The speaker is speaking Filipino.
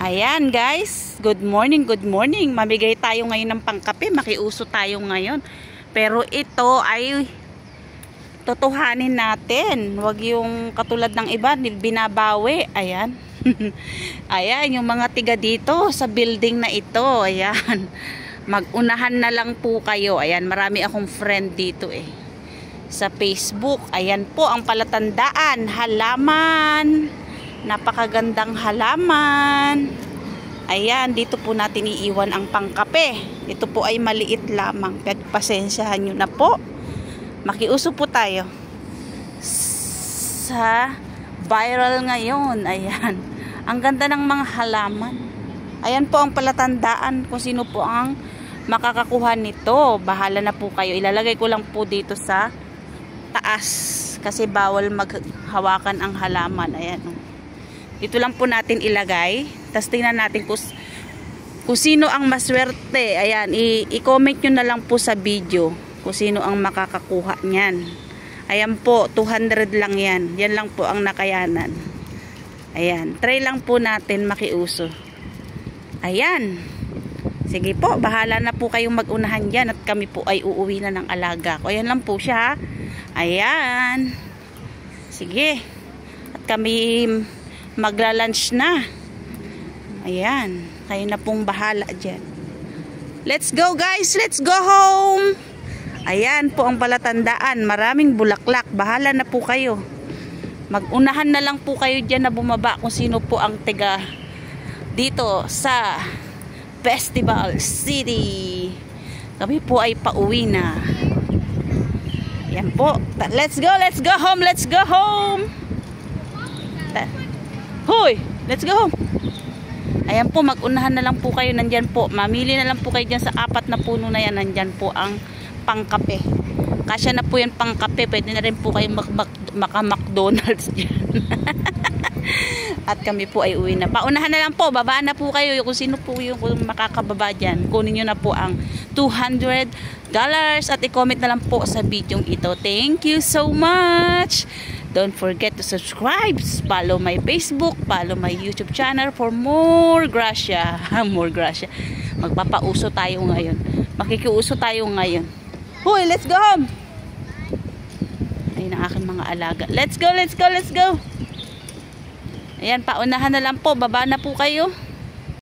Ayan guys, good morning, good morning. Mamigay tayo ngayon ng pangkape, makiuso tayo ngayon. Pero ito ay totohanin natin. Huwag yung katulad ng iba, binabawi. Ayan. Ayan, yung mga tiga dito sa building na ito. Ayan. Magunahan na lang po kayo. Ayan, marami akong friend dito sa Facebook. Ayan po ang palatandaan. Halaman. Napakagandang halaman. Ayan, dito po natin iiwan ang pangkape. Ito po ay maliit lamang. Pagpasensyahan nyo na po. Makiuso po tayo sa viral ngayon. Ayan. Ang ganda ng mga halaman. Ayan po ang palatandaan kung sino po ang makakakuha nito. Bahala na po kayo. Ilalagay ko lang po dito sa taas kasi bawal maghawakan ang halaman. Ayan. Dito lang po natin ilagay. Tapos tingnan natin kung sino ang maswerte. Ayan, i-comment nyo na lang po sa video kung sino ang makakakuha niyan. Ayan po, 200 lang yan. Yan lang po ang nakayanan. Ayan, try lang po natin makiuso. Ayan. Sige po, bahala na po kayong mag-unahan dyan at kami po ay uuwi na ng alaga ko. Ayan lang po siya. Ayan. Sige. At kami magla-lunch na. Ayan. Kayo na pong bahala dyan. Let's go guys. Let's go home. Ayan po ang palatandaan. Maraming bulaklak. Bahala na po kayo. Magunahan na lang po kayo dyan na bumaba kung sino po ang tiga dito sa Festival City. Kami po ay pauwi na. Ayan po. Let's go. Let's go home. Let's go home. Hoy, let's go home. Ayan po, magunahan na lang po kayo. Nandyan po, mamili na lang po kayo dyan sa 4 na puno na yan. Nandyan po ang pangkape. Kasya na po yan pangkape. Pwede na rin po kayo maka-McDonald's dyan. At kami po ay uwi na. Paunahan na lang po, baba na po kayo. Kung sino po yung makakababa dyan, kunin nyo na po ang $200 at i-comment na lang po sa video ito. Thank you so much. Don't forget to subscribe, follow my Facebook, follow my YouTube channel for more grasya. More grasya. Magpapauso tayo ngayon. Makikiuso tayo ngayon. Hoy, let's go home. Ayun ang aking mga alaga. Let's go, let's go, let's go. Ayan, paunahan na lang po. Baba na po kayo.